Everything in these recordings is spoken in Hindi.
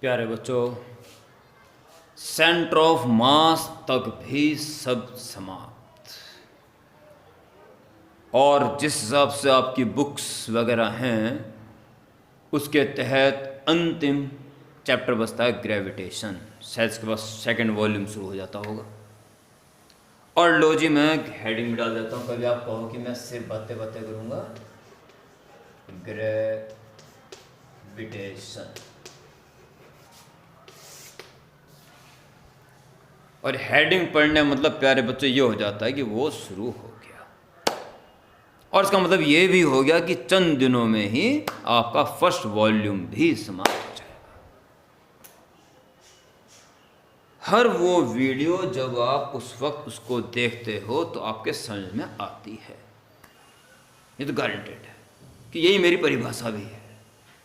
प्यारे बच्चों, सेंटर ऑफ मास तक भी सब समाप्त। और जिस हिसाब से आपकी बुक्स वगैरह हैं उसके तहत अंतिम चैप्टर बचता है ग्रेविटेशन। शायद इसके पास सेकंड वॉल्यूम शुरू हो जाता होगा। और लो जी, मैं हेडिंग में डाल देता हूँ। कभी आप कहो कि मैं सिर्फ बातें बातें करूँगा। ग्रेविटेशन। और हेडिंग पढ़ने मतलब प्यारे बच्चों ये हो जाता है कि वो शुरू हो गया। और इसका मतलब ये भी हो गया कि चंद दिनों में ही आपका फर्स्ट वॉल्यूम भी समाप्त हो जाएगा। हर वो वीडियो जब आप उस वक्त उसको देखते हो तो आपके समझ में आती है। ये तो गारंटेड है कि यही मेरी परिभाषा भी है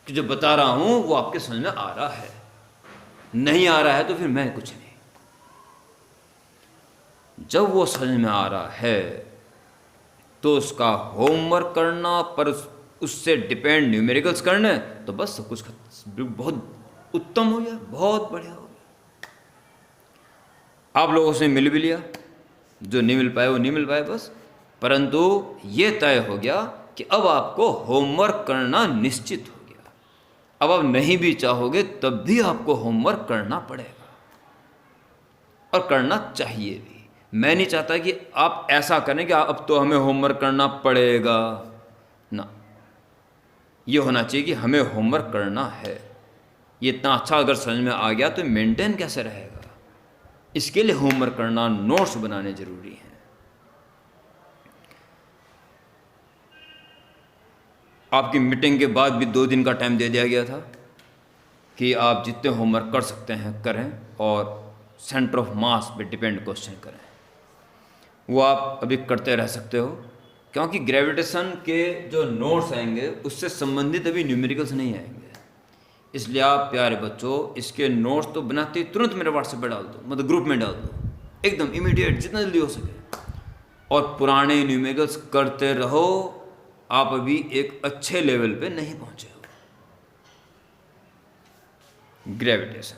कि जो बता रहा हूं वो आपके समझ में आ रहा है। नहीं आ रहा है तो फिर मैं कुछ नहीं। जब वो समझ में आ रहा है तो उसका होमवर्क करना, पर उससे डिपेंड न्यूमेरिकल्स करने, तो बस सब कुछ बहुत उत्तम हो गया, बहुत बढ़िया हो गया। आप लोगों से मिल भी लिया, जो नहीं मिल पाए वो नहीं मिल पाए बस। परंतु ये तय हो गया कि अब आपको होमवर्क करना निश्चित हो गया। अब आप नहीं भी चाहोगे तब भी आपको होमवर्क करना पड़ेगा और करना चाहिए भी। मैं नहीं चाहता कि आप ऐसा करें कि अब तो हमें होमवर्क करना पड़ेगा ना। ये होना चाहिए कि हमें होमवर्क करना है। ये इतना अच्छा अगर समझ में आ गया तो मेंटेन कैसे रहेगा। इसके लिए होमवर्क करना, नोट्स बनाने जरूरी हैं। आपकी मीटिंग के बाद भी 2 दिन का टाइम दे दिया गया था कि आप जितने होमवर्क कर सकते हैं करें और सेंटर ऑफ मास पे डिपेंड क्वेश्चन करें। वो आप अभी करते रह सकते हो, क्योंकि ग्रेविटेशन के जो नोट्स आएंगे उससे संबंधित अभी न्यूमेरिकल्स नहीं आएंगे। इसलिए आप प्यारे बच्चों इसके नोट्स तो बनाते ही तुरंत मेरे व्हाट्सएप पे डाल दो, मतलब ग्रुप में डाल दो, एकदम इमीडिएट, जितना जल्दी हो सके। और पुराने न्यूमेरिकल्स करते रहो। आप अभी एक अच्छे लेवल पे नहीं पहुंचे हो। ग्रेविटेशन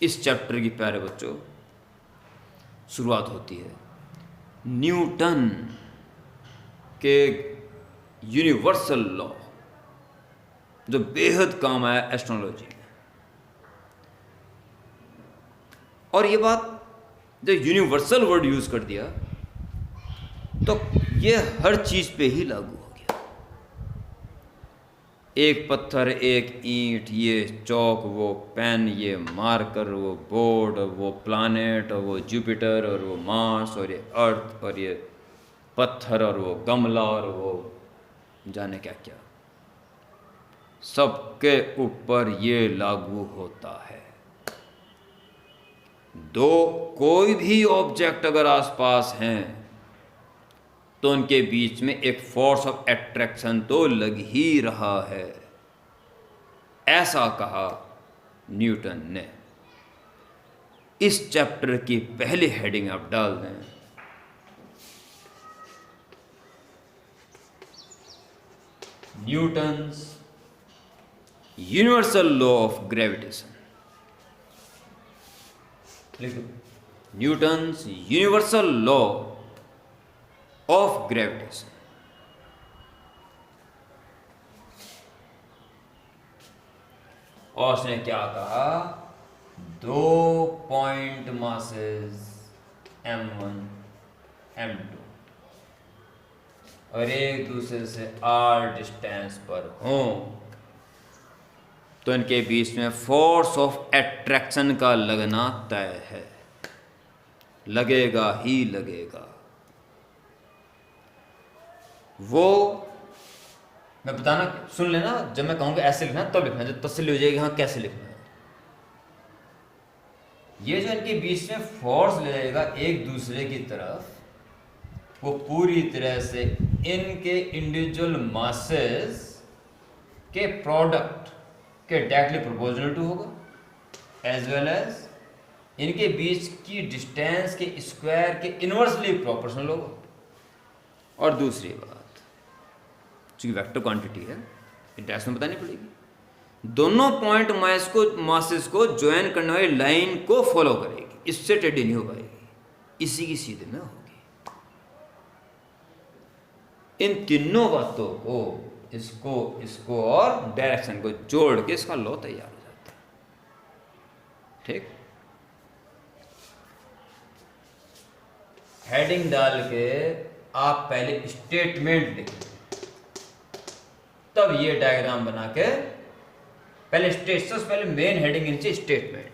इस चैप्टर की प्यारे बच्चों शुरुआत होती है न्यूटन के यूनिवर्सल लॉ, जो बेहद काम आया एस्ट्रोनॉलजी में। और ये बात जो यूनिवर्सल वर्ड यूज कर दिया तो ये हर चीज पे ही लागू हो गया। एक पत्थर, एक ईंट, ये चौक, वो पेन, ये मार्कर, वो बोर्ड, वो प्लैनेट, और वो जुपिटर, और वो मार्स, और ये अर्थ, और ये पत्थर, और वो गमला, और वो जाने क्या क्या, सबके ऊपर ये लागू होता है। कोई भी ऑब्जेक्ट अगर आसपास हैं तो उनके बीच में एक फोर्स ऑफ अट्रैक्शन तो लग ही रहा है। ऐसा कहा न्यूटन ने। इस चैप्टर की पहली हेडिंग आप डाल दें, Newton's universal law of gravitation. Newton's universal law of gravitation. और उसने क्या कहा, 2 पॉइंट मासेस m1 m2 और एक दूसरे से r डिस्टेंस पर हों तो इनके बीच में फोर्स ऑफ अट्रैक्शन का लगना तय है। लगेगा ही लगेगा। वो मैं बताना, सुन लेना, जब मैं कहूँगा ऐसे लिखना तब लिखना, जब तसल्ली हो जाएगी हाँ कैसे लिखना है। ये जो इनके बीच में फोर्स लगेगा एक दूसरे की तरफ, वो पूरी तरह से इनके इंडिविजुअल मासेस के प्रोडक्ट के डायरेक्टली प्रोपोर्शनल टू होगा, एज वेल एज इनके बीच की डिस्टेंस के स्क्वायर के इनवर्सली प्रोपोर्शनल होगा। और दूसरी बात, चूंकि वेक्टर क्वांटिटी है डायरेक्शन बतानी पड़ेगी। दोनों पॉइंट मासेस को ज्वाइन करने वाली लाइन को फॉलो करेगी, इससे टेढ़ी नहीं हो पाएगी, इसी की सीधे में होगी। इन तीनों बातों को, इसको और डायरेक्शन को जोड़ के इसका लॉ तैयार हो जाता है। ठीक, हेडिंग डाल के आप पहले स्टेटमेंट लिखें, तब ये डायग्राम बना के पहले मेन हेडिंग के नीचे statement.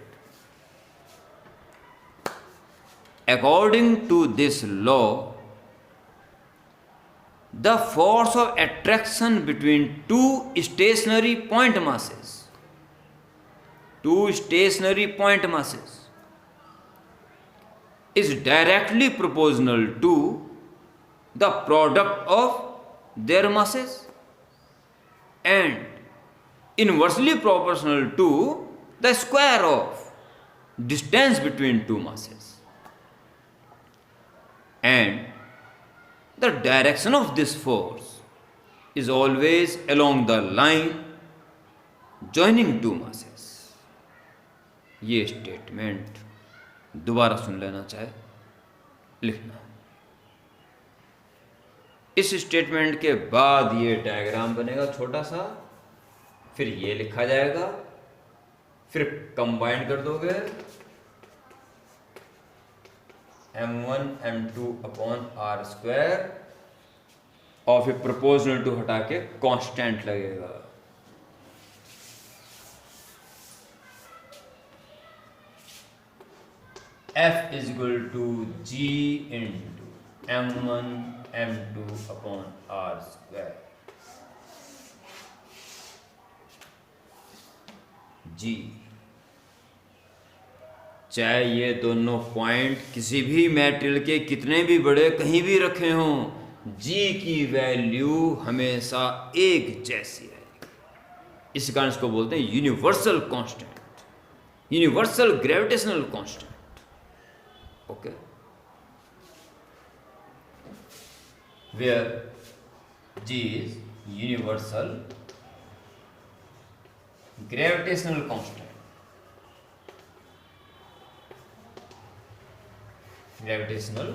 According to this law the force of attraction between two stationary point masses is directly proportional to the product of their masses and inversely proportional to the square of distance between two masses, and the direction of this force is always along the line joining two masses। ये स्टेटमेंट दोबारा सुन लेना, चाहे लिखना। इस स्टेटमेंट के बाद ये डायग्राम बनेगा छोटा सा, फिर ये लिखा जाएगा, फिर कंबाइन कर दोगे m1 m2 upon r square, और फिर प्रोपोर्शनल टू हटा के कांस्टेंट लगेगा। F is equal to G into m1 m2 upon r square। G, चाहे ये दोनों पॉइंट किसी भी मेटेरियल के कितने भी बड़े कहीं भी रखे हों, G की वैल्यू हमेशा एक जैसी है। इस कारण इसको बोलते हैं universal constant, universal gravitational constant. Okay, where G is universal gravitational constant, gravitational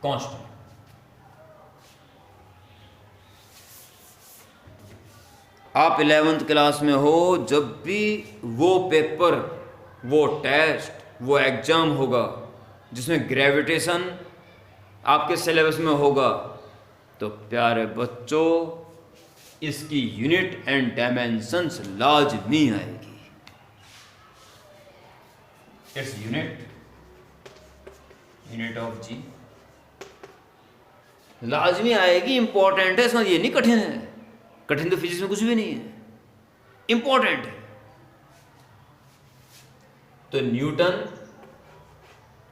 constant। आप 11th क्लास में हो, जब भी वो पेपर, वो टेस्ट, वो एग्जाम होगा जिसमें ग्रेविटेशन आपके सिलेबस में होगा, तो प्यारे बच्चों इसकी यूनिट एंड डायमेंशंस लाजमी आएगी। इट्स यूनिट ऑफ जी लाजमी आएगी, इंपॉर्टेंट है। इसमें ये नहीं कठिन है, कठिन तो फिजिक्स में कुछ भी नहीं है, इंपॉर्टेंट है। तो न्यूटन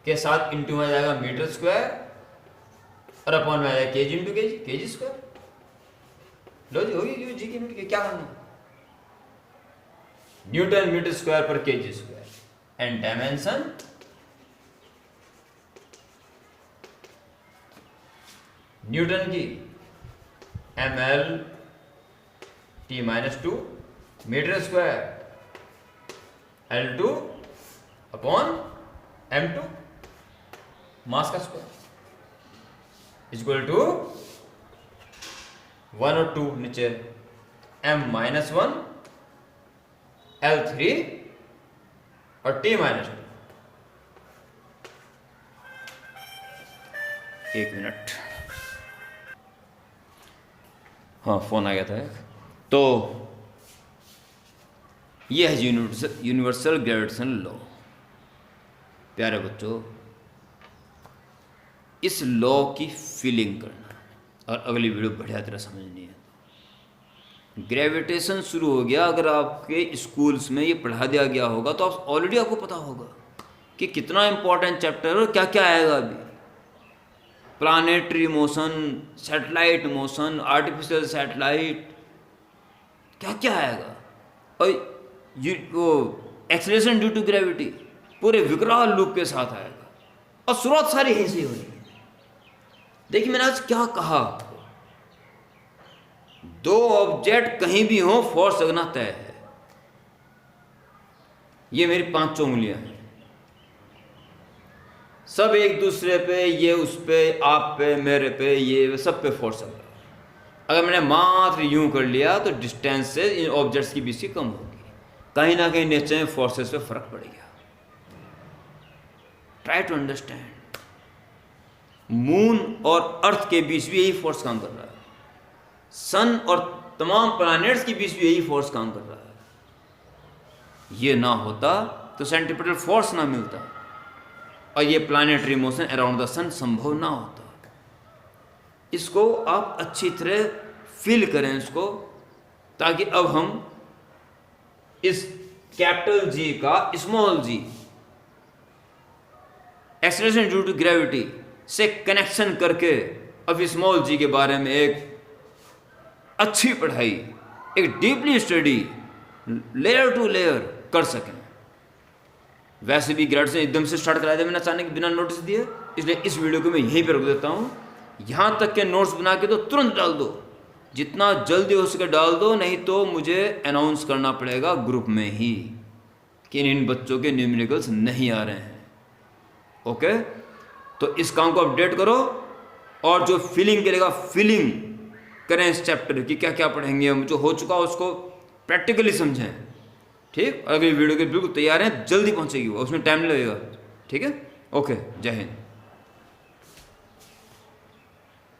के साथ इंटू में जाएगा मीटर स्क्वायर, और अपॉन में आएगा केजी इंटू केजी स्क्वायर। लो जी, होगी जी की यूनिट के क्या करना, न्यूटन मीटर स्क्वायर पर kg square. And dimension newton की ml t-2 metre square L2 upon m2 mass का स्क्वायर इक्वल टू 1 और 2 नीचे m-1 L3 और t-2। एक मिनट, हाँ फोन आ गया था एक। तो यह है यूनिवर्सल ग्रेविटेशन लॉ। प्यारे बच्चों, इस लॉ की फीलिंग करना और अगली वीडियो बढ़िया तरह समझनी है। ग्रेविटेशन शुरू हो गया, अगर आपके स्कूल्स में ये पढ़ा दिया गया होगा तो आप ऑलरेडी आपको पता होगा कि कितना इंपॉर्टेंट चैप्टर और क्या क्या आएगा अभी। Planetary motion, satellite motion, artificial satellite, क्या क्या आएगा। और वो एक्सेलरेशन ड्यू टू ग्रेविटी पूरे विकराल लूप के साथ आएगा, और शुरुआत सारी यहीं से हो रही है। देखिए मैंने आज क्या कहा, दो ऑब्जेक्ट कहीं भी हो फोर्स लगना तय है। ये मेरी 5 उंगलियां हैं, सब एक दूसरे पे, ये उस पे, आप पे, मेरे पे, ये सब पे फोर्स लग रहा है। अगर मैंने मात्र यूं कर लिया तो डिस्टेंस से इन ऑब्जेक्ट्स की बीच की कम होगी, कहीं ना कहीं नेचर में फोर्सेस पे फर्क पड़ेगा। Try to understand. मून और अर्थ के बीच भी यही फोर्स काम कर रहा है, सन और तमाम प्लैनेट्स के बीच भी यही फोर्स काम कर रहा है। ये ना होता तो सेंट्रीपिटल फोर्स ना मिलता और ये प्लैनेटरी मोशन अराउंड द सन संभव ना होता। इसको आप अच्छी तरह फील करें इसको, ताकि अब हम इस कैपिटल जी का small G acceleration due to gravity से कनेक्शन करके अब स्मॉल जी के बारे में एक अच्छी पढ़ाई, एक deeply study layer to layer कर सकें। वैसे भी ग्रेड से एकदम से स्टार्ट करा दिया मैंने अचानक बिना नोटिस दिए, इसलिए इस वीडियो को मैं यहीं पर रोक देता हूँ। यहाँ तक के नोट्स बना के तो तुरंत डाल दो, जितना जल्दी हो सके डाल दो, नहीं तो मुझे अनाउंस करना पड़ेगा ग्रुप में ही कि इन बच्चों के न्यूमेरिकल्स नहीं आ रहे हैं। ओके, तो इस काम को अपडेट करो और जो फीलिंग करेगा फीलिंग करें इस चैप्टर की, क्या क्या पढ़ेंगे हम, जो हो चुका उसको प्रैक्टिकली समझें। ठीक, अगर वीडियो के बिल्कुल तैयार हैं, जल्दी पहुंचेगी वो, उसमें टाइम लगेगा। ठीक है, ओके, जय हिंद।